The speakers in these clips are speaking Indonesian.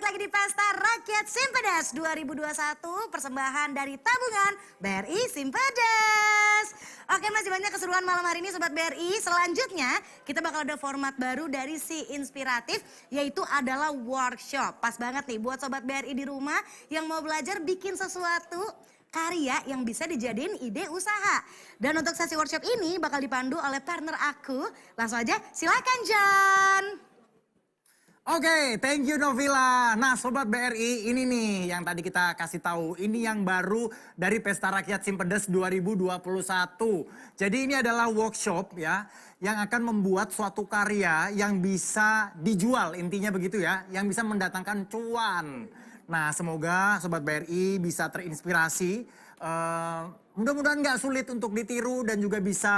lagi di Pesta Rakyat Simpedes 2021, persembahan dari tabungan BRI Simpedes. Oke, masih banyak keseruan malam hari ini Sobat BRI. Selanjutnya kita bakal ada format baru dari Si Inspiratif, yaitu adalah workshop. Pas banget nih buat Sobat BRI di rumah yang mau belajar bikin sesuatu karya yang bisa dijadiin ide usaha. Dan untuk sesi workshop ini bakal dipandu oleh partner aku. Langsung aja silakan John. Oke, thank you Novila. Nah Sobat BRI, ini nih yang tadi kita kasih tahu. Ini yang baru dari Pesta Rakyat Simpedes 2021. Jadi ini adalah workshop ya, yang akan membuat suatu karya yang bisa dijual, intinya begitu ya. Yang bisa mendatangkan cuan. Nah semoga Sobat BRI bisa terinspirasi. Mudah-mudahan nggak sulit untuk ditiru dan juga bisa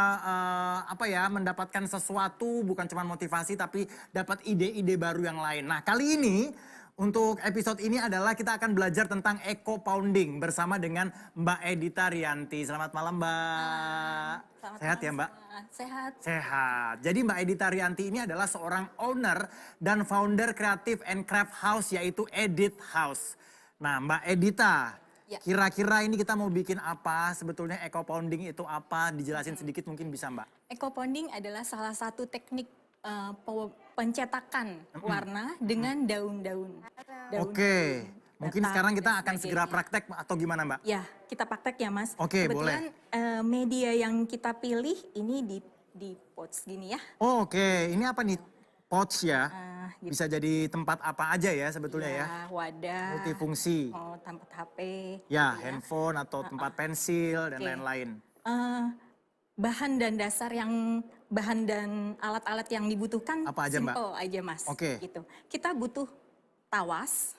mendapatkan sesuatu, bukan cuma motivasi tapi dapat ide-ide baru yang lain. Nah kali ini untuk episode ini adalah kita akan belajar tentang eco pounding bersama dengan Mbak Edita Rianti. Selamat malam Mbak. Sehat ya Mbak? Sehat. Sehat. Jadi Mbak Edita Rianti ini adalah seorang owner dan founder Creative and Craft House yaitu Edit House. Nah Mbak Edita, ya. Kira-kira ini kita mau bikin apa? Sebetulnya eco pounding itu apa? Dijelasin sedikit mungkin bisa Mbak. Eco pounding adalah salah satu teknik pencetakan warna dengan daun-daun. Oke, mungkin sekarang kita akan segera praktek atau gimana Mbak? Ya, kita praktek ya Mas. Oke, kebetulan, boleh. Media yang kita pilih ini di pots gini ya. Oh, oke, ini apa nih? Pots ya? Gitu. Bisa jadi tempat apa aja ya sebetulnya ya? Wadah. Multifungsi. Oh, tempat HP. Ya, gitu handphone atau tempat pensil dan lain-lain. Bahan dan alat-alat yang dibutuhkan apa aja, simple aja Mas. Oke. Gitu. Kita butuh tawas.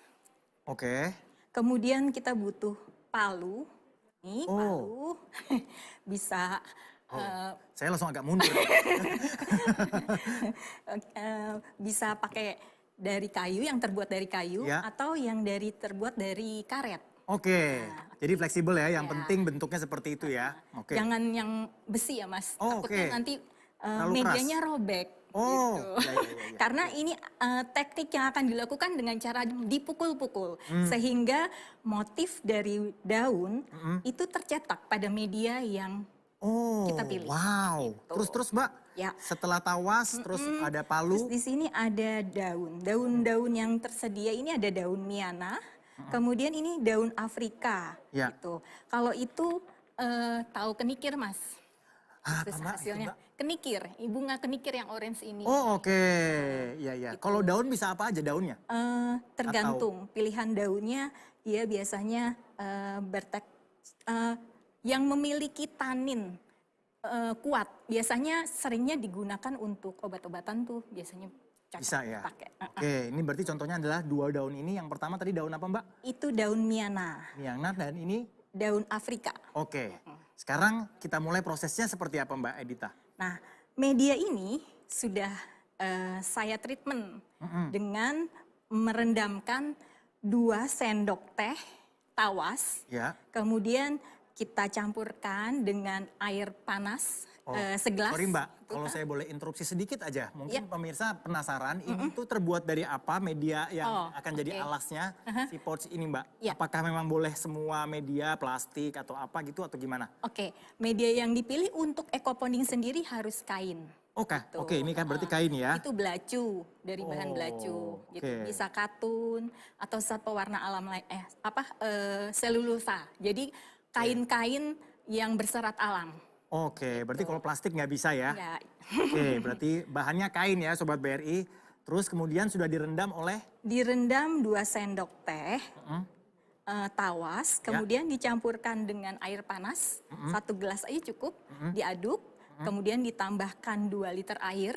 Oke. Kemudian kita butuh palu. Nih palu. Bisa. Saya langsung agak mundur. Bisa pakai dari kayu, yang terbuat dari kayu. Ya. Atau yang terbuat dari karet. Oke, jadi fleksibel ya, yang penting bentuknya seperti itu ya. Oke. Jangan yang besi ya Mas, takutnya nanti medianya robek. Oh, gitu. ya. Karena ini teknik yang akan dilakukan dengan cara dipukul-pukul. Sehingga motif dari daun itu tercetak pada media yang kita pilih. Wow, gitu. Terus Mbak, ya. Setelah tawas terus ada palu. Terus di sini ada daun-daun yang tersedia ini ada daun miana. Kemudian ini daun Afrika, gitu. Kalau itu tahu kenikir Mas? Hasilnya kenikir, bunga kenikir yang orange ini. Oh oke, iya. Gitu. Kalau daun bisa apa aja daunnya? Tergantung pilihan daunnya. Dia biasanya yang memiliki tanin kuat. Biasanya seringnya digunakan untuk obat-obatan tuh biasanya. Bisa ya? Oke, ini berarti contohnya adalah dua daun ini. Yang pertama tadi daun apa Mbak? Itu daun miana. Miana dan ini? Daun Afrika. Oke, sekarang kita mulai prosesnya seperti apa Mbak Edita? Nah, media ini sudah saya treatment dengan merendamkan 2 sendok teh tawas. Ya. Kemudian kita campurkan dengan air panas. Segelas. Sorry Mbak, kalau saya boleh interupsi sedikit aja. Mungkin pemirsa penasaran ini tuh terbuat dari apa media yang akan jadi alasnya si pouch ini Mbak? Apakah memang boleh semua media plastik atau apa gitu atau gimana? Oke, media yang dipilih untuk eco pounding sendiri harus kain. Oke, ini kan berarti kain ya? Itu belacu, dari bahan belacu. Gitu. Bisa katun atau zat pewarna alam lain, selulosa. Jadi kain-kain yang berserat alam. Oke, berarti kalau plastik nggak bisa ya? Nggak. Oke, berarti bahannya kain ya Sobat BRI. Terus kemudian sudah direndam oleh? Direndam 2 sendok teh, tawas, kemudian dicampurkan dengan air panas, 1 gelas aja cukup, diaduk, kemudian ditambahkan 2 liter air,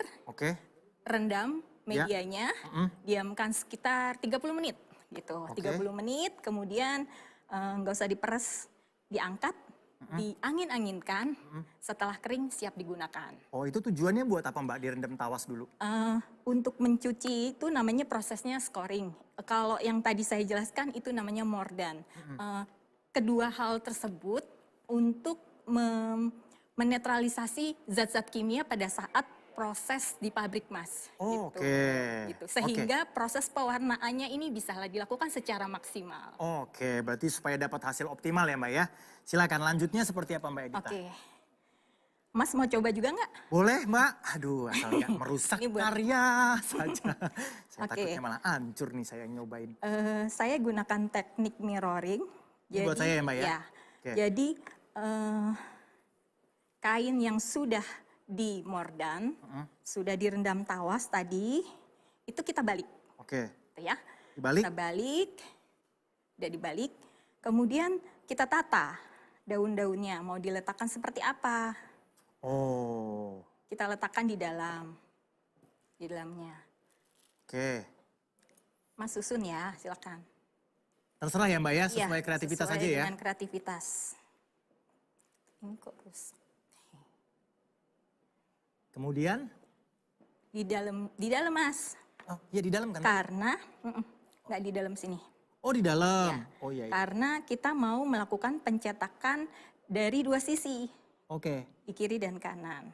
rendam medianya, diamkan sekitar 30 menit. Gitu. 30 menit, kemudian nggak usah diperes, diangkat, diangin-anginkan, setelah kering siap digunakan. Oh itu tujuannya buat apa Mbak direndam tawas dulu? Untuk mencuci itu namanya prosesnya scoring. Kalau yang tadi saya jelaskan itu namanya mordan. Kedua hal tersebut untuk menetralisasi zat-zat kimia pada saat proses di pabrik, Mas. Oh, gitu. oke. Gitu. Sehingga proses pewarnaannya ini bisa dilakukan secara maksimal. Oke, berarti supaya dapat hasil optimal ya Mbak ya. Silakan lanjutnya seperti apa Mbak Edita? Oke. Mas mau coba juga nggak? Boleh Mbak? Aduh asal nggak merusak Ini buat- karya saja. Saya Oke. takutnya malah hancur nih saya nyobain. Saya gunakan teknik mirroring. Ini buat saya ya, Mbak, ya? Oke. Jadi kain yang sudah dimordan, sudah direndam tawas tadi, itu kita balik, Oke, gitu ya. dibalik. Kita balik, udah dibalik. Kemudian kita tata daun-daunnya, mau diletakkan seperti apa? Oh, Kita letakkan di dalamnya. oke. Mas susun ya, silakan. Terserah ya Mbak ya, Iya, sesuai kreativitas sesuai aja ya. dengan kreativitas. Ini kok terus Kemudian, di dalam Mas. oh iya di dalam kan? Karena nggak di dalam sini. Oh di dalam. Ya. Oh iya. Iya. Karena kita mau melakukan pencetakan dari dua sisi, Oke, di kiri dan kanan.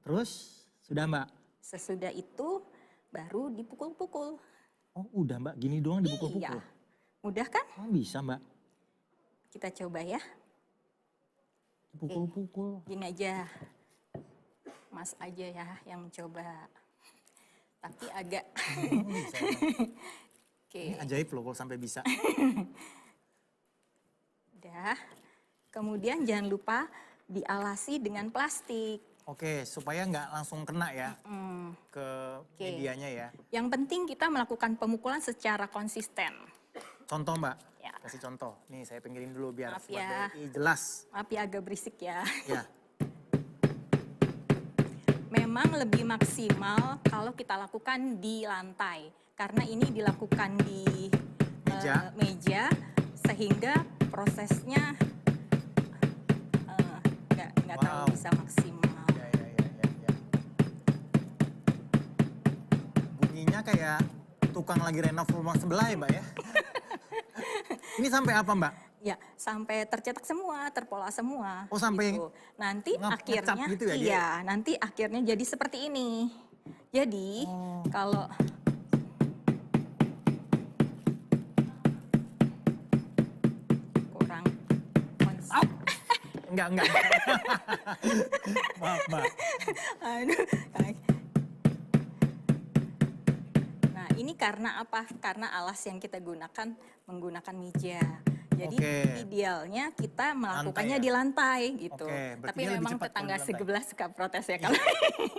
terus sudah Mbak? Sesudah itu baru dipukul-pukul. Oh udah Mbak, gini doang dipukul-pukul? Iya. Mudah kan? Oh bisa Mbak, Kita coba ya. dipukul-pukul. Gini aja. Mas aja ya yang mencoba. Tapi agak Bisa. oke. Ini ajaib loh kalau sampai bisa. Udah. Kemudian jangan lupa dialasi dengan plastik. Oke, supaya nggak langsung kena ya ke Oke. medianya ya. Yang penting kita melakukan pemukulan secara konsisten. Contoh Mbak, Ya. kasih contoh. Nih saya pinggirin dulu biar Maaf Sobat ya. BRI jelas. Maaf ya agak berisik ya. Ya, Memang lebih maksimal kalau kita lakukan di lantai. Karena ini dilakukan di meja sehingga prosesnya nggak terlalu Wow. bisa maksimal. ya, ya, ya, ya, ya. Bunyinya kayak tukang lagi renov rumah sebelah ya Mbak ya. Ini sampai apa Mbak? Ya, sampai tercetak semua, terpola semua. Oh, sampai gitu. Nanti ngecap akhirnya, gitu ya dia? iya, nanti akhirnya jadi seperti ini. Jadi Oh. kalau kurang konsep, Enggak. Maaf Mbak. aduh, nah ini karena apa? Karena alas yang kita gunakan menggunakan meja. Jadi Oke. idealnya kita melakukannya ya? di lantai gitu. Oke, berarti Tapi dia lebih memang cepat kalau tetangga di lantai. sebelah suka protes ya kalau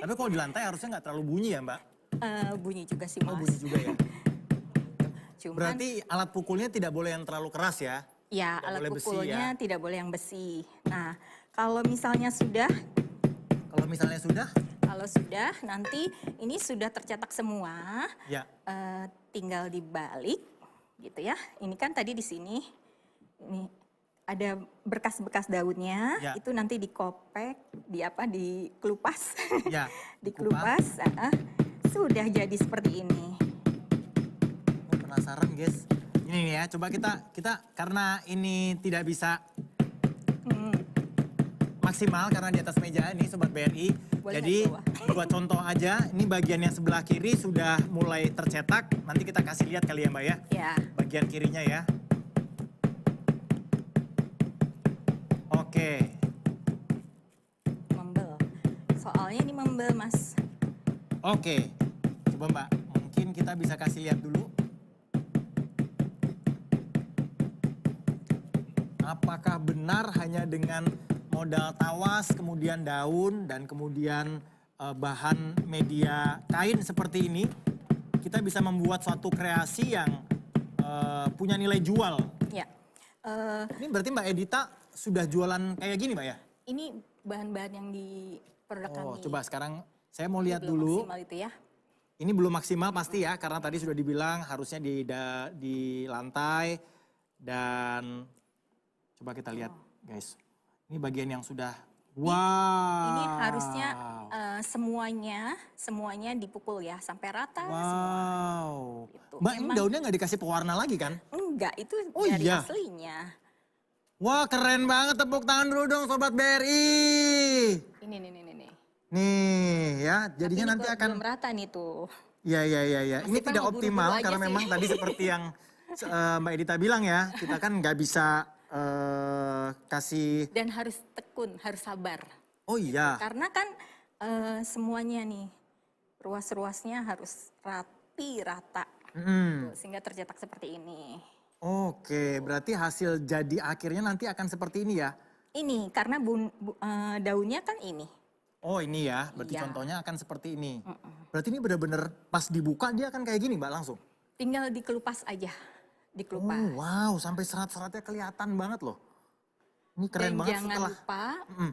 Tapi kalau di lantai harusnya nggak terlalu bunyi ya Mbak? bunyi juga sih Oh Mas. bunyi juga ya. Cuman Berarti alat pukulnya tidak boleh yang terlalu keras ya? ya tidak alat boleh besi pukulnya ya? tidak boleh yang besi. Nah, kalau misalnya sudah nanti ini sudah tercetak semua, Ya. tinggal dibalik gitu ya. Ini kan tadi di sini ini ada bekas-bekas daunnya, Ya. itu nanti dikopek, dikelupas. Ya, dikelupas, sudah jadi seperti ini. Oh, penasaran guys. Ini nih ya, coba kita karena ini tidak bisa maksimal karena di atas meja ini Sobat BRI. Boleh Jadi nggak buat contoh aja, ini bagian yang sebelah kiri sudah mulai tercetak. Nanti kita kasih lihat kali ya Mbak ya. Ya, Bagian kirinya ya. Oke. membel. Soalnya ini membel, Mas. Oke. Coba Mbak, mungkin kita bisa kasih lihat dulu. Apakah benar hanya dengan modal tawas, kemudian daun, dan kemudian bahan media kain seperti ini, kita bisa membuat suatu kreasi yang punya nilai jual. Ya. Ini berarti Mbak Edita sudah jualan kayak gini Mbak ya? Ini bahan-bahan yang diprodukkan Oh, di coba sekarang saya mau lihat belum dulu. maksimal itu ya. Ini belum maksimal pasti ya, karena tadi sudah dibilang harusnya di lantai. Dan coba kita lihat guys. Ini bagian yang sudah, wow. Ini harusnya semuanya dipukul ya sampai rata semua. Wow. Gitu. Mbak ini Memang- daunnya nggak dikasih pewarna lagi kan? Enggak, itu Oh, dari iya? aslinya. Wah keren banget, tepuk tangan dulu dong Sobat BRI. Ini. Nih ya, Tapi jadinya ini nanti belum akan rata nih tuh. ya ya ya ya. Ini Mas Ipang tidak mau buru-buru optimal aja karena sih. memang tadi seperti yang Mbak Edita bilang ya, kita kan nggak bisa kasih. Dan harus tekun, harus sabar. Oh iya. Karena kan semuanya nih, ruas-ruasnya harus rapi, rata. Mm. Tuh, sehingga tercetak seperti ini. Oke, berarti hasil jadi akhirnya nanti akan seperti ini ya? Ini, karena daunnya kan ini. Oh ini ya, berarti Iya. contohnya akan seperti ini. Berarti ini benar-benar pas dibuka dia akan kayak gini Mbak langsung? Tinggal dikelupas aja, dikelupas. Oh wow, sampai serat-seratnya kelihatan banget loh. Ini keren Dan banget jangan setelah. lupa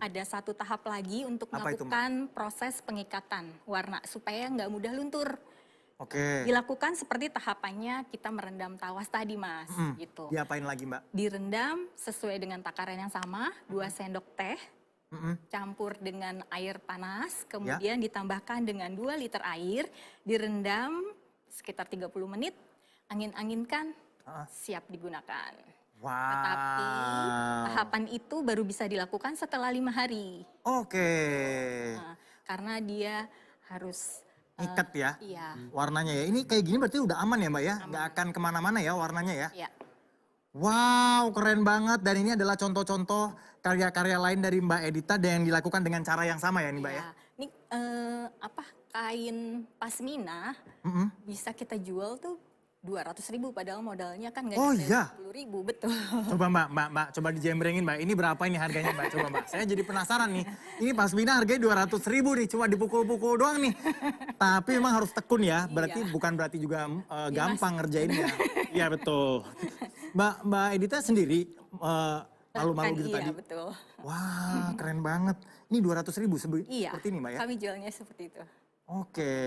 ada satu tahap lagi untuk Apa itu, Mbak? melakukan proses pengikatan warna supaya nggak mudah luntur. Oke, Dilakukan seperti tahapannya kita merendam tawas tadi, Mas, gitu. diapain lagi Mbak? Direndam sesuai dengan takaran yang sama, 2 sendok teh, Mm-mm. campur dengan air panas, Ya. kemudian ditambahkan dengan 2 liter air, direndam sekitar 30 menit, angin-anginkan, siap digunakan. Tetapi Wow. tahapan itu baru bisa dilakukan setelah 5 hari. Oke, Nah, karena dia harus ikat ya iya, warnanya ya. Ini kayak gini berarti udah aman ya Mbak ya? Nggak akan kemana-mana ya warnanya ya? ya. Wow, keren banget. Dan ini adalah contoh-contoh karya-karya lain dari Mbak Edita dan yang dilakukan dengan cara yang sama ya nih Mbak ya? Ya. Ini kain pasmina Mm-mm. bisa kita jual tuh 200.000 padahal modalnya kan nggak Oh, nyampe iya? 10.000, betul. Coba Mbak, coba dijembrengin Mbak. Ini berapa ini harganya Mbak? Coba Mbak, saya jadi penasaran nih. Ini pasmina harganya 200.000 nih, cuma dipukul-pukul doang nih. Tapi memang harus tekun ya, berarti bukan berarti juga gampang ngerjainnya. Iya betul. Mbak Edita sendiri malu-malu gitu Iya, tadi. betul. Wah, keren banget. Ini 200.000 Iya, seperti ini Mbak ya? kami jualnya seperti itu. Oke,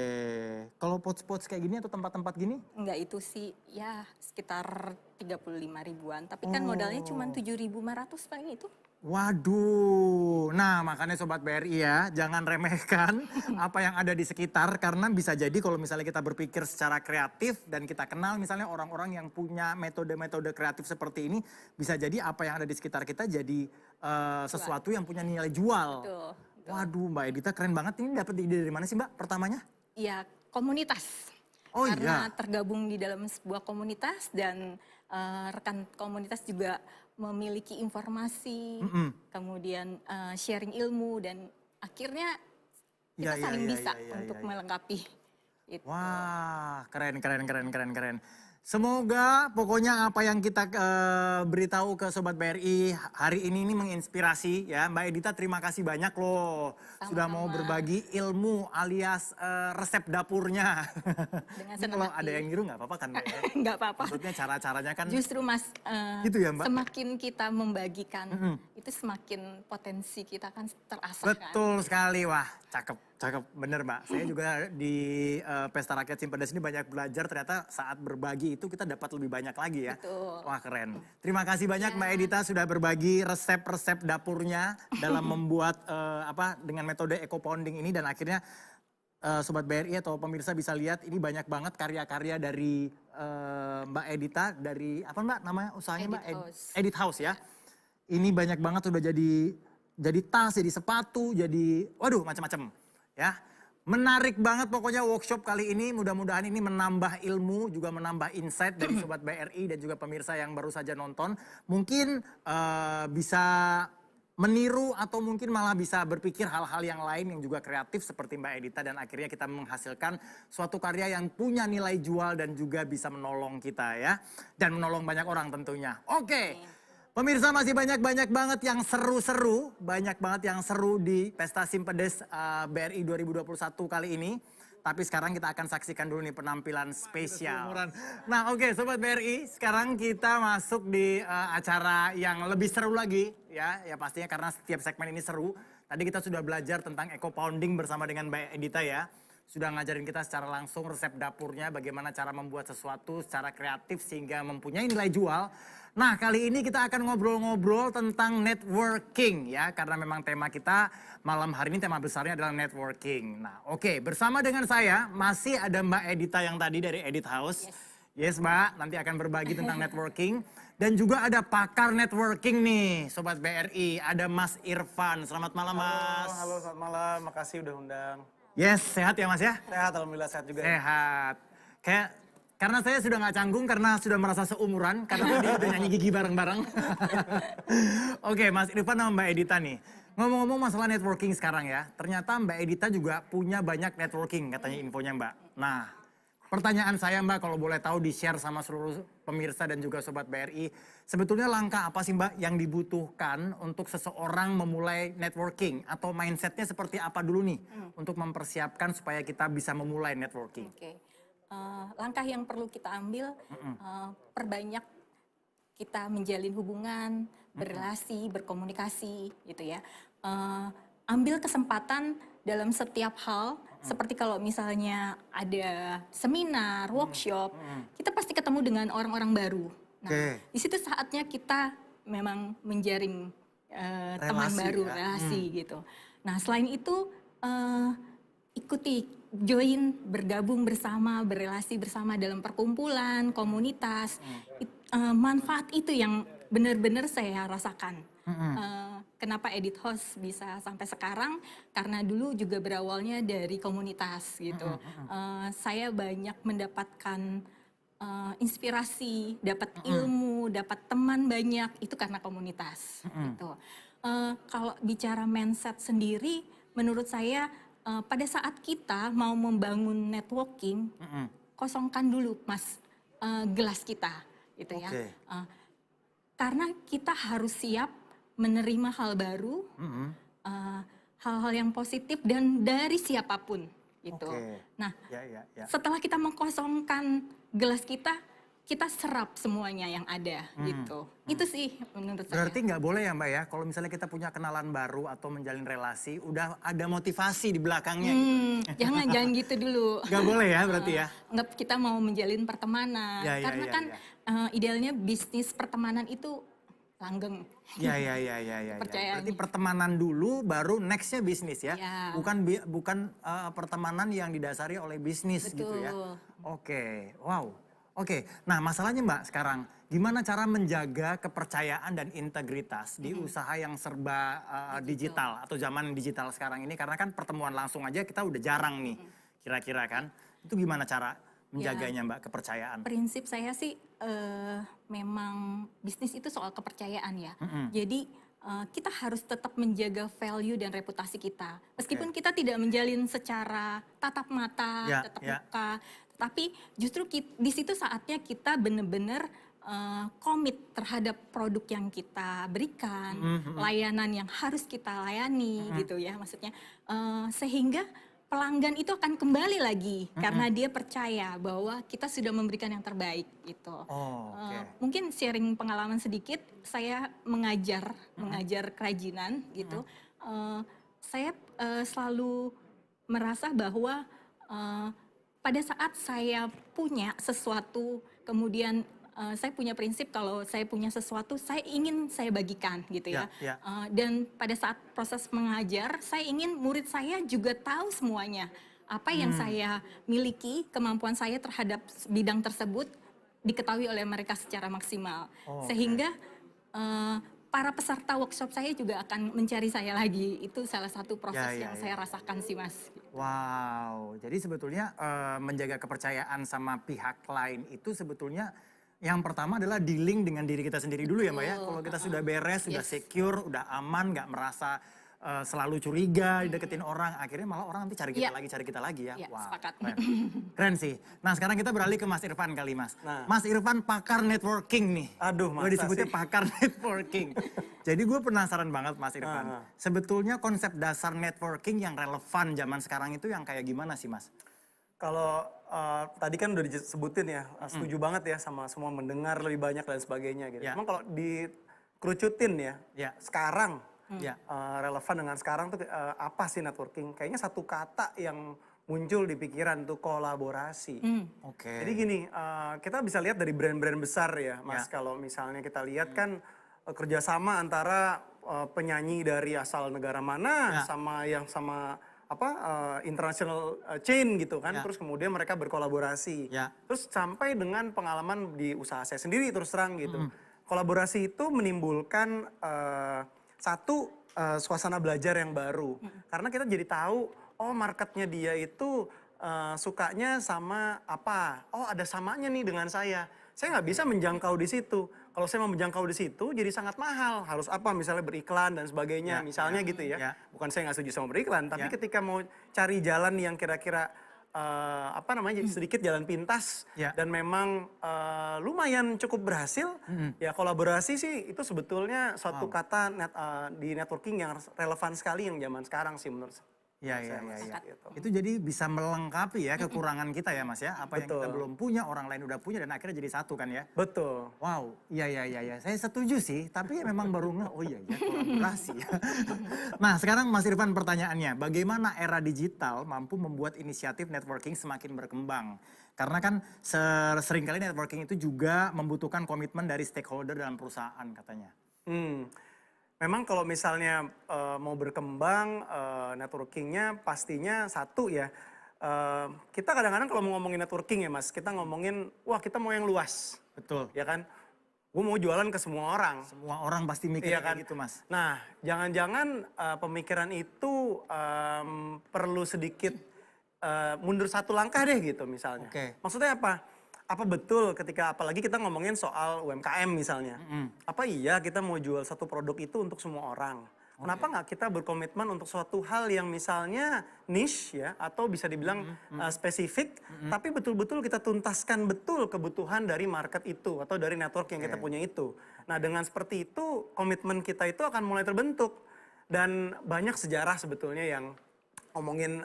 kalau pots-pots kayak gini atau tempat-tempat gini? Enggak, itu sih ya sekitar 35 ribuan. Tapi kan modalnya cuma 7.500 paling itu. Waduh, nah makanya Sobat BRI ya, jangan remehkan apa yang ada di sekitar. Karena bisa jadi kalau misalnya kita berpikir secara kreatif dan kita kenal misalnya orang-orang yang punya metode-metode kreatif seperti ini. Bisa jadi apa yang ada di sekitar kita jadi sesuatu yang punya nilai jual. Betul. Waduh Mbak Edita keren banget, ini dapat ide dari mana sih Mbak pertamanya? Iya, komunitas. Oh Karena iya. tergabung di dalam sebuah komunitas dan rekan komunitas juga memiliki informasi, kemudian sharing ilmu dan akhirnya kita Iya, saling iya, bisa iya, untuk iya. melengkapi. Itu. Wah, keren. Semoga pokoknya apa yang kita beritahu ke Sobat BRI hari ini menginspirasi ya. Mbak Edita terima kasih banyak loh. Sudah mau Sama-sama. berbagi ilmu alias resep dapurnya. Dengan Ini senang kalau hati. ada yang niru nggak apa-apa kan Mbak ya? Nggak apa-apa. Maksudnya cara-caranya kan Justru Mas, Gitu ya, Mbak? semakin kita membagikan, itu semakin potensi kita kan terasah kan. betul sekali. Wah, cakep bener Mbak. Saya juga di Pesta Rakyat Simpedes ini banyak belajar, ternyata saat berbagi itu kita dapat lebih banyak lagi ya. Betul. Wah keren. Terima kasih banyak Mbak Edita sudah berbagi resep-resep dapurnya dalam membuat dengan metode eco pounding ini, dan akhirnya Sobat BRI atau pemirsa bisa lihat ini banyak banget karya-karya dari Mbak Edita dari apa Mbak namanya usahanya Mbak? Edit House. Edit House ya. Ini banyak banget sudah jadi tas, jadi sepatu, jadi waduh macam-macam ya. Menarik banget pokoknya workshop kali ini, mudah-mudahan ini menambah ilmu, juga menambah insight dari Sobat BRI dan juga pemirsa yang baru saja nonton. Mungkin bisa meniru atau mungkin malah bisa berpikir hal-hal yang lain yang juga kreatif seperti Mbak Edita, dan akhirnya kita menghasilkan suatu karya yang punya nilai jual dan juga bisa menolong kita ya. Dan menolong banyak orang tentunya. Oke. Pemirsa masih banyak banget yang seru-seru, banyak banget yang seru di Pesta Simpedes BRI 2021 kali ini. Tapi sekarang kita akan saksikan dulu nih penampilan spesial. Nah oke Sobat BRI, sekarang kita masuk di acara yang lebih seru lagi ya. Ya pastinya karena setiap segmen ini seru. Tadi kita sudah belajar tentang eco pounding bersama dengan Mbak Edita ya. Sudah ngajarin kita secara langsung resep dapurnya, bagaimana cara membuat sesuatu secara kreatif sehingga mempunyai nilai jual. Nah kali ini kita akan ngobrol-ngobrol tentang networking ya. Karena memang tema kita malam hari ini, tema besarnya adalah networking. Nah oke, bersama dengan saya masih ada Mbak Edita yang tadi dari Edit House. Yes Mbak, nanti akan berbagi tentang networking. Dan juga ada pakar networking nih, Sobat BRI. Ada Mas Irfan. Selamat malam, Mas. Halo, selamat malam. Makasih udah undang. Yes, sehat ya Mas ya? Sehat, alhamdulillah sehat juga. Sehat. Karena saya sudah nggak canggung, karena sudah merasa seumuran, karena tadi udah nyanyi gigi bareng-bareng. Oke, Mas Irfan sama Mbak Edita nih. Ngomong-ngomong masalah networking sekarang ya, ternyata Mbak Edita juga punya banyak networking katanya infonya Mbak. Nah, pertanyaan saya Mbak, kalau boleh tahu di-share sama seluruh pemirsa dan juga Sobat BRI, sebetulnya langkah apa sih Mbak yang dibutuhkan untuk seseorang memulai networking? Atau mindsetnya seperti apa dulu nih untuk mempersiapkan supaya kita bisa memulai networking? Oke. Langkah yang perlu kita ambil, perbanyak kita menjalin hubungan, berrelasi, berkomunikasi gitu ya. Ambil kesempatan dalam setiap hal, seperti kalau misalnya ada seminar, workshop, kita pasti ketemu dengan orang-orang baru. Nah, di situ saatnya kita memang menjaring teman Relasi baru, ya. relasi gitu. Nah, selain itu ikuti, join, bergabung bersama, berrelasi bersama dalam perkumpulan, komunitas. Manfaat itu yang benar-benar saya rasakan. Kenapa Edit Host bisa sampai sekarang? Karena dulu juga berawalnya dari komunitas gitu. Saya banyak mendapatkan inspirasi, dapat ilmu, dapat teman banyak, itu karena komunitas gitu. Kalau bicara mindset sendiri, menurut saya pada saat kita mau membangun networking, kosongkan dulu Mas gelas kita gitu ya. Karena kita harus siap menerima hal baru, hal-hal yang positif dan dari siapapun gitu. Nah, setelah kita mengkosongkan gelas kita serap semuanya yang ada gitu. Itu sih menurut saya. Berarti nggak boleh ya Mbak ya, kalau misalnya kita punya kenalan baru atau menjalin relasi, udah ada motivasi di belakangnya gitu. Jangan gitu dulu. Nggak boleh ya berarti ya? Nggak, kita mau menjalin pertemanan. Karena kan idealnya bisnis pertemanan itu langgeng. Iya. Percaya Berarti pertemanan dulu, baru nextnya bisnis ya? Ya. Bukan pertemanan yang didasari oleh bisnis gitu ya? Oke, wow. Oke, nah masalahnya Mbak sekarang, gimana cara menjaga kepercayaan dan integritas di usaha yang serba digital atau zaman digital sekarang ini? Karena kan pertemuan langsung aja kita udah jarang nih, kira-kira kan? Itu gimana cara menjaganya Mbak, kepercayaan? Prinsip saya sih memang bisnis itu soal kepercayaan ya. Jadi kita harus tetap menjaga value dan reputasi kita. Meskipun kita tidak menjalin secara tatap mata, tatap muka, tapi justru di situ saatnya kita benar-benar komit terhadap produk yang kita berikan, layanan yang harus kita layani gitu ya maksudnya. Sehingga pelanggan itu akan kembali lagi karena dia percaya bahwa kita sudah memberikan yang terbaik gitu. Mungkin sharing pengalaman sedikit, saya mengajar kerajinan gitu. Saya selalu merasa bahwa pada saat saya punya sesuatu, kemudian saya punya prinsip kalau saya punya sesuatu, saya ingin saya bagikan gitu ya. Dan pada saat proses mengajar, saya ingin murid saya juga tahu semuanya. Apa yang saya miliki, kemampuan saya terhadap bidang tersebut diketahui oleh mereka secara maksimal. Sehingga para peserta workshop saya juga akan mencari saya lagi. Itu salah satu proses yang saya rasakan sih Mas. Wow, jadi sebetulnya menjaga kepercayaan sama pihak lain itu sebetulnya yang pertama adalah dealing dengan diri kita sendiri dulu ya Mbak ya. Kalau kita sudah beres, sudah secure, udah aman, nggak merasa selalu curiga dideketin orang, akhirnya malah orang nanti cari kita lagi ya. Wah, sepakat. Keren sih. Nah sekarang kita beralih ke Mas Irfan kali Mas. Mas Irfan pakar networking nih. Aduh, gue disebutnya pakar networking. Jadi gue penasaran banget Mas Irfan. Sebetulnya konsep dasar networking yang relevan zaman sekarang itu yang kayak gimana sih Mas? Kalau tadi kan udah disebutin ya, setuju banget ya sama semua, mendengar lebih banyak dan sebagainya gitu. Emang kalau dikerucutin ya, sekarang relevan dengan sekarang tuh apa sih networking? Kayaknya satu kata yang muncul di pikiran tuh kolaborasi. Jadi gini, kita bisa lihat dari brand-brand besar ya Mas. Kalau misalnya kita lihat kan kerjasama antara penyanyi dari asal negara mana sama international chain gitu kan. Terus kemudian mereka berkolaborasi. Terus sampai dengan pengalaman di usaha saya sendiri terus terang gitu. kolaborasi itu menimbulkan suasana belajar yang baru. Karena kita jadi tahu, oh marketnya dia itu sukanya sama apa. Oh ada samanya nih dengan saya. Saya nggak bisa menjangkau di situ. Kalau saya mau menjangkau di situ jadi sangat mahal. Harus apa misalnya beriklan dan sebagainya. Misalnya gitu ya. Bukan saya nggak setuju sama beriklan. Tapi ketika mau cari jalan yang kira-kira sedikit jalan pintas dan memang lumayan cukup berhasil, ya kolaborasi sih itu sebetulnya suatu kata di networking yang relevan sekali yang zaman sekarang sih menurut saya. Iya. Itu jadi bisa melengkapi ya kekurangan kita ya Mas ya. Apa yang kita belum punya orang lain udah punya dan akhirnya jadi satu kan ya. Betul. Wow, iya. Saya setuju sih, tapi memang baru oh iya kolaborasi. Nah sekarang Mas Irfan pertanyaannya, bagaimana era digital mampu membuat inisiatif networking semakin berkembang? Karena kan seringkali networking itu juga membutuhkan komitmen dari stakeholder dalam perusahaan katanya. Memang kalau misalnya mau berkembang networkingnya pastinya satu ya. Kita kadang-kadang kalau mau ngomongin networking ya Mas, kita ngomongin wah kita mau yang luas. Betul. Ya kan? Gue mau jualan ke semua orang. Semua orang pasti mikirnya kayak gitu Mas. Nah jangan-jangan pemikiran itu perlu sedikit mundur satu langkah deh gitu misalnya. Maksudnya apa? Apa betul ketika apalagi kita ngomongin soal UMKM misalnya. Apa iya kita mau jual satu produk itu untuk semua orang? Kenapa nggak kita berkomitmen untuk suatu hal yang misalnya niche ya atau bisa dibilang spesifik, tapi betul-betul kita tuntaskan betul kebutuhan dari market itu atau dari network yang kita punya itu. Nah dengan seperti itu komitmen kita itu akan mulai terbentuk dan banyak sejarah sebetulnya yang ngomongin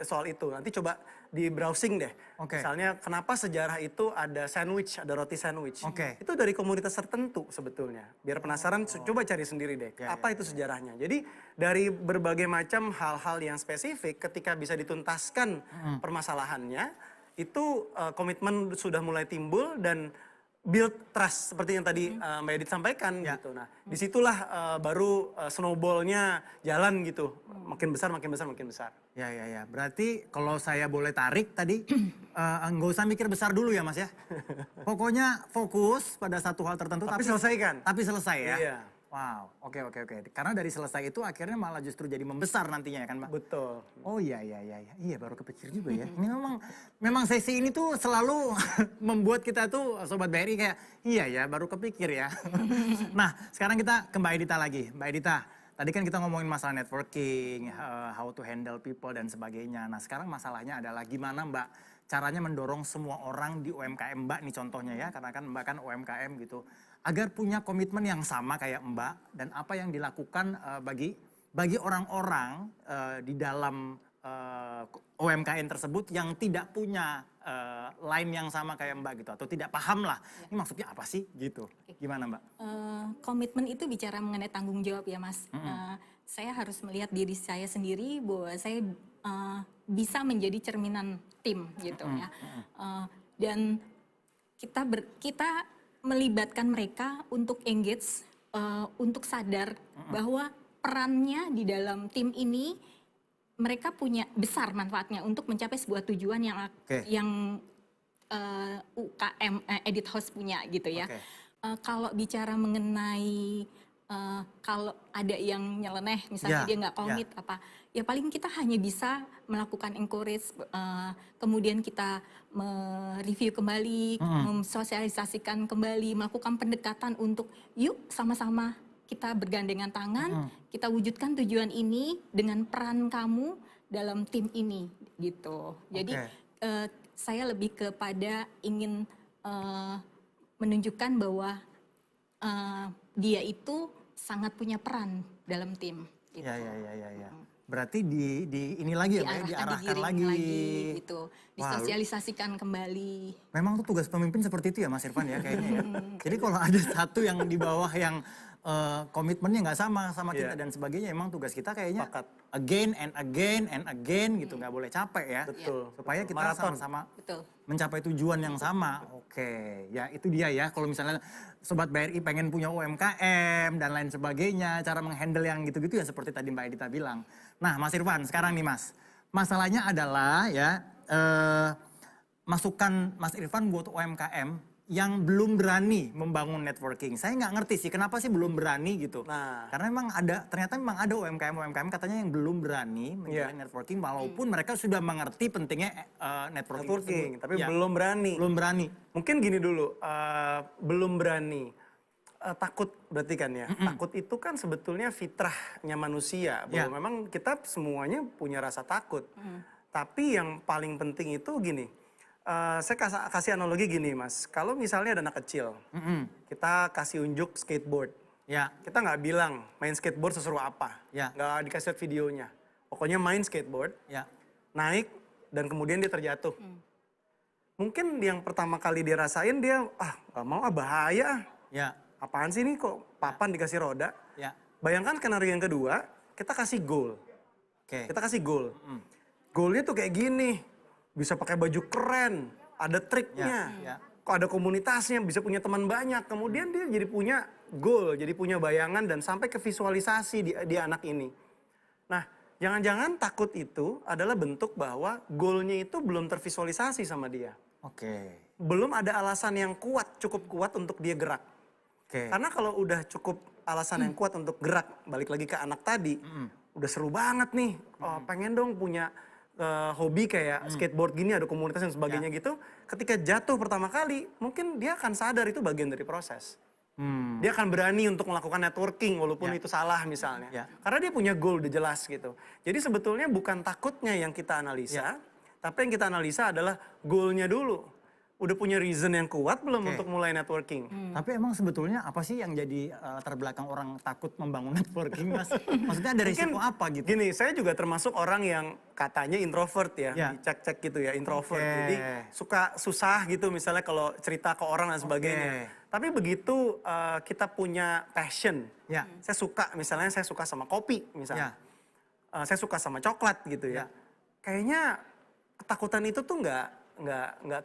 soal itu. Nanti coba di browsing deh. Misalnya kenapa sejarah itu ada sandwich, ada roti sandwich. Itu dari komunitas tertentu sebetulnya. Biar penasaran coba cari sendiri deh. Apa itu sejarahnya. Jadi dari berbagai macam hal-hal yang spesifik ketika bisa dituntaskan permasalahannya, itu komitmen sudah mulai timbul dan build trust seperti yang tadi Mbak Edith sampaikan gitu. Nah, disitulah baru snowballnya jalan gitu. Makin besar. Ya. Berarti kalau saya boleh tarik tadi, nggak usah mikir besar dulu ya Mas ya. Pokoknya fokus pada satu hal tertentu. Tapi selesaikan. Tapi selesai ya. Iya. Wow, oke. Karena dari selesai itu akhirnya malah justru jadi membesar nantinya ya kan Mbak? Betul. Oh iya, baru kepikir juga ya. Ini memang sesi ini tuh selalu membuat kita tuh Sobat BRI kayak, iya ya baru kepikir ya. Nah sekarang kita ke Mbak Edita lagi. Mbak Edita, tadi kan kita ngomongin masalah networking, how to handle people dan sebagainya. Nah sekarang masalahnya adalah gimana Mbak caranya mendorong semua orang di UMKM Mbak nih contohnya ya. Karena kan Mbak kan UMKM gitu. Agar punya komitmen yang sama kayak Mbak dan apa yang dilakukan bagi orang-orang di dalam UMKM tersebut yang tidak punya line yang sama kayak Mbak gitu atau tidak paham lah ini maksudnya apa sih gitu. Gimana Mbak? Komitmen itu bicara mengenai tanggung jawab ya Mas. Saya harus melihat diri saya sendiri bahwa saya bisa menjadi cerminan tim gitu ya. Dan kita melibatkan mereka untuk engage, untuk sadar bahwa perannya di dalam tim ini mereka punya besar manfaatnya untuk mencapai sebuah tujuan yang UKM Edit House punya gitu ya. Kalau bicara mengenai kalau ada yang nyeleneh misalnya dia nggak komit apa ya paling kita hanya bisa melakukan encourage, kemudian kita mereview kembali, mensosialisasikan kembali, melakukan pendekatan untuk yuk sama-sama kita bergandengan tangan, kita wujudkan tujuan ini dengan peran kamu dalam tim ini gitu. Jadi saya lebih kepada ingin menunjukkan bahwa dia itu sangat punya peran dalam tim. Gitu. Ya. Berarti ini lagi ya, diarahkan lagi. Gitu. Disosialisasikan kembali. Memang tuh tugas pemimpin seperti itu ya Mas Irfan ya kayaknya ya. Jadi kalau ada satu yang di bawah yang komitmennya nggak sama kita dan sebagainya, emang tugas kita kayaknya again and again gitu, nggak boleh capek ya. Betul. Supaya kita sama-sama mencapai tujuan yang sama. Oke, ya itu dia ya. Kalau misalnya Sobat BRI pengen punya UMKM dan lain sebagainya, cara menghandle yang gitu-gitu ya seperti tadi Mbak Edita bilang. Nah Mas Irfan, sekarang nih Mas, masalahnya adalah ya masukan Mas Irfan buat UMKM yang belum berani membangun networking. Saya nggak ngerti sih kenapa sih belum berani gitu. Nah. Karena ternyata memang ada UMKM katanya yang belum berani menjalin networking walaupun mereka sudah mengerti pentingnya networking tersebut. Tapi belum berani. Belum berani. Mungkin gini dulu, belum berani. Takut berarti kan ya. Takut itu kan sebetulnya fitrahnya manusia. Bahwa memang kita semuanya punya rasa takut. Tapi yang paling penting itu gini. Saya kasih analogi gini Mas. Kalau misalnya ada anak kecil. Kita kasih unjuk skateboard. Ya. Kita nggak bilang main skateboard seseru apa. Ya. Nggak dikasih lihat videonya. Pokoknya main skateboard. Ya. Naik dan kemudian dia terjatuh. Mungkin yang pertama kali dia rasain dia, nggak mau, bahaya. Ya. Apaan sih ini kok papan dikasih roda. Ya. Bayangkan skenario yang kedua, kita kasih goal. Oke. Kita kasih goal. Goalnya tuh kayak gini, bisa pakai baju keren, ada triknya. Ya. Kok ada komunitasnya, bisa punya teman banyak. Kemudian dia jadi punya goal, jadi punya bayangan dan sampai ke visualisasi di anak ini. Nah, jangan-jangan takut itu adalah bentuk bahwa goalnya itu belum tervisualisasi sama dia. Oke. Belum ada alasan yang kuat, cukup kuat untuk dia gerak. Oke. Karena kalau udah cukup alasan yang kuat untuk gerak, balik lagi ke anak tadi, udah seru banget nih, pengen dong punya hobi kayak skateboard gini, ada komunitas dan sebagainya gitu. Ketika jatuh pertama kali, mungkin dia akan sadar itu bagian dari proses. Dia akan berani untuk melakukan networking walaupun itu salah misalnya. Karena dia punya goal udah jelas gitu. Jadi sebetulnya bukan takutnya yang kita analisa, tapi yang kita analisa adalah goalnya dulu. Udah punya reason yang kuat belum untuk mulai networking? Tapi emang sebetulnya apa sih yang jadi latar belakang orang takut membangun networking, Mas? Maksudnya ada risiko apa gitu? Gini, saya juga termasuk orang yang katanya introvert ya, dicek-cek gitu ya, introvert. Jadi suka susah gitu misalnya kalau cerita ke orang dan sebagainya. Tapi begitu kita punya passion, saya suka, misalnya saya suka sama kopi misalnya. Saya suka sama coklat gitu ya. Kayaknya ketakutan itu tuh nggak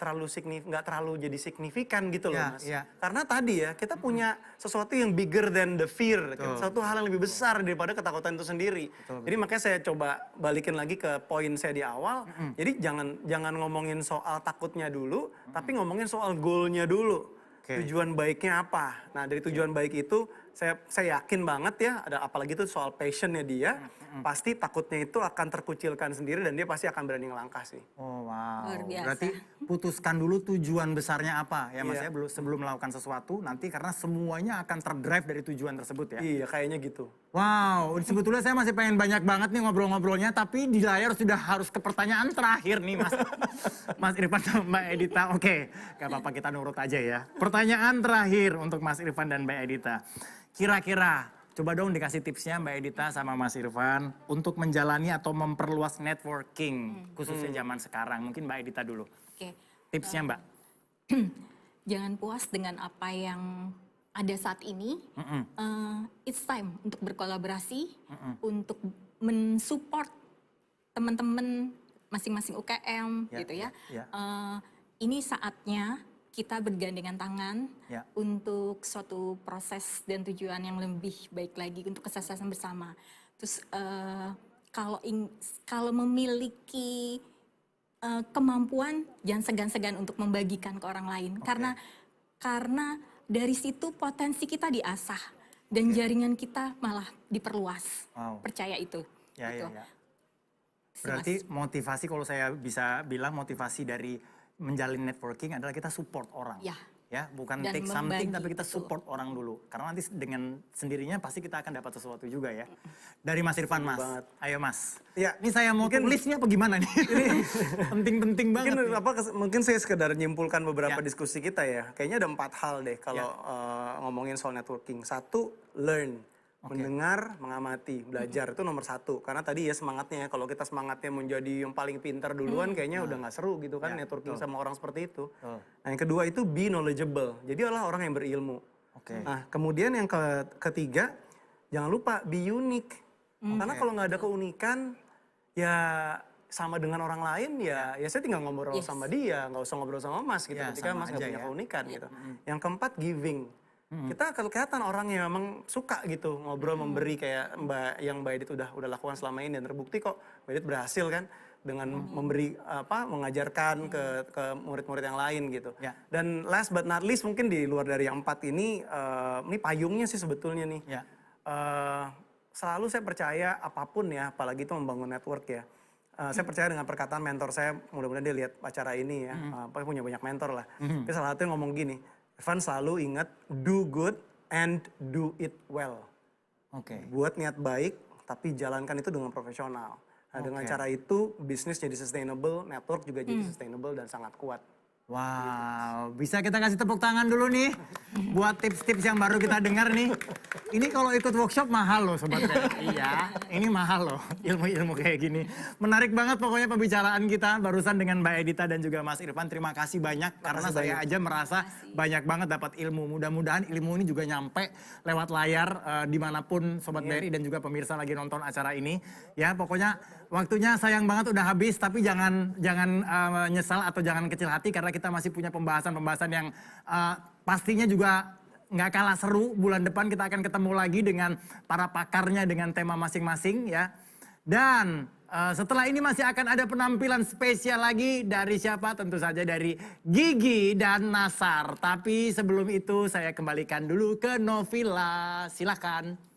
terlalu jadi signifikan gitu loh Mas. Karena tadi ya kita punya sesuatu yang bigger than the fear, satu hal yang lebih besar daripada ketakutan itu sendiri. Jadi makanya saya coba balikin lagi ke poin saya di awal. Jadi jangan ngomongin soal takutnya dulu, tapi ngomongin soal goalnya dulu. Tujuan baiknya apa? Nah dari tujuan baik itu saya yakin banget ya, ada apalagi itu soal passionnya dia, pasti takutnya itu akan terkucilkan sendiri dan dia pasti akan berani ngelangkah sih. Oh wow, Luar biasa. berarti putuskan dulu tujuan besarnya apa ya Mas ya, sebelum melakukan sesuatu nanti karena semuanya akan terdrive dari tujuan tersebut ya. Iya kayaknya gitu. Wow, sebetulnya saya masih pengen banyak banget nih ngobrol-ngobrolnya tapi di layar sudah harus ke pertanyaan terakhir nih Mas. Mas Irfan sama Mbak Edita, oke, gak apa-apa kita nurut aja ya. Pertanyaan terakhir untuk Mas Irfan dan Mbak Edita. Kira-kira, coba dong dikasih tipsnya Mbak Edita sama Mas Irfan untuk menjalani atau memperluas networking khususnya zaman sekarang. Mungkin Mbak Edita dulu. Oke. Tipsnya Mbak. Jangan puas dengan apa yang ada saat ini. It's time untuk berkolaborasi, untuk mensupport teman-teman masing-masing UKM gitu ya. Ini saatnya kita bergandengan tangan untuk suatu proses dan tujuan yang lebih baik lagi untuk kesuksesan bersama. Terus kalau memiliki kemampuan, jangan segan-segan untuk membagikan ke orang lain. Karena dari situ potensi kita diasah dan jaringan kita malah diperluas. Percaya itu. Gitu. Berarti motivasi kalau saya bisa bilang motivasi dari menjalin networking adalah kita support orang. Ya, bukan Dan take something membagi, tapi kita support orang dulu. Karena nanti dengan sendirinya pasti kita akan dapat sesuatu juga ya. Dari Mas Irfan Mas. Ayo Mas. Ya, ini saya mau tulisnya apa gimana nih? Penting-penting banget. Mungkin saya sekedar nyimpulkan beberapa diskusi kita ya. Kayaknya ada 4 hal deh kalau ngomongin soal networking. 1, learn. Mendengar, mengamati, belajar itu nomor 1. Karena tadi ya semangatnya, kalau kita semangatnya menjadi yang paling pintar duluan kayaknya udah gak seru gitu kan networking sama orang seperti itu. Nah yang kedua itu be knowledgeable, jadi adalah orang yang berilmu. Nah kemudian yang ketiga, jangan lupa be unique. Karena kalau gak ada keunikan, ya sama dengan orang lain ya saya tinggal ngobrol sama dia, gak usah ngobrol sama Mas gitu ketika Mas gak punya keunikan gitu. Yang keempat giving. Kita kelihatan orang yang memang suka gitu ngobrol memberi kayak Mbak Edit udah lakukan selama ini dan terbukti kok Mbak Edit berhasil kan. dengan memberi mengajarkan ke murid-murid yang lain gitu. Ya. Dan last but not least mungkin di luar dari yang 4 ini payungnya sih sebetulnya nih. Ya. Selalu saya percaya apapun ya, apalagi itu membangun network ya. Saya percaya dengan perkataan mentor saya, mudah-mudahan dia lihat acara ini ya, punya banyak mentor lah. Tapi salah satu yang ngomong gini, Evan selalu ingat do good and do it well. Oke. Buat niat baik, tapi jalankan itu dengan profesional. Nah, dengan cara itu bisnis jadi sustainable, network juga jadi sustainable dan sangat kuat. Wow, bisa kita kasih tepuk tangan dulu nih buat tips-tips yang baru kita dengar nih. Ini kalau ikut workshop mahal loh Sobat BRI. Iya, ini mahal loh ilmu-ilmu kayak gini. Menarik banget pokoknya pembicaraan kita barusan dengan Mbak Edita dan juga Mas Irfan. Terima kasih banyak karena saya aja merasa banyak banget dapat ilmu. Mudah-mudahan ilmu ini juga nyampe lewat layar dimanapun Sobat BRI dan juga pemirsa lagi nonton acara ini. Ya pokoknya waktunya sayang banget udah habis, tapi jangan nyesal atau jangan kecil hati karena kita masih punya pembahasan-pembahasan yang pastinya juga nggak kalah seru. Bulan depan kita akan ketemu lagi dengan para pakarnya dengan tema masing-masing ya. Dan setelah ini masih akan ada penampilan spesial lagi dari siapa? Tentu saja dari Gigi dan Nasar. Tapi sebelum itu saya kembalikan dulu ke Novila. Silakan.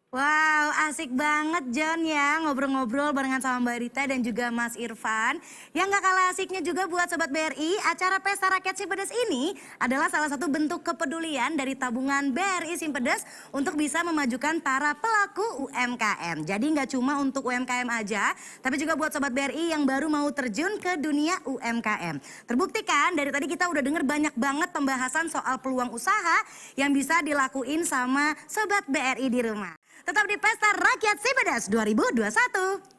Wow, asik banget John ya ngobrol-ngobrol barengan sama Mbak Rita dan juga Mas Irfan. Yang gak kalah asiknya juga buat Sobat BRI, acara Pesta Rakyat Simpedes ini adalah salah satu bentuk kepedulian dari tabungan BRI Simpedes untuk bisa memajukan para pelaku UMKM. Jadi gak cuma untuk UMKM aja, tapi juga buat Sobat BRI yang baru mau terjun ke dunia UMKM. Terbuktikan dari tadi kita udah denger banyak banget pembahasan soal peluang usaha yang bisa dilakuin sama Sobat BRI di rumah. Tetap di Pesta Rakyat Simpedes 2021.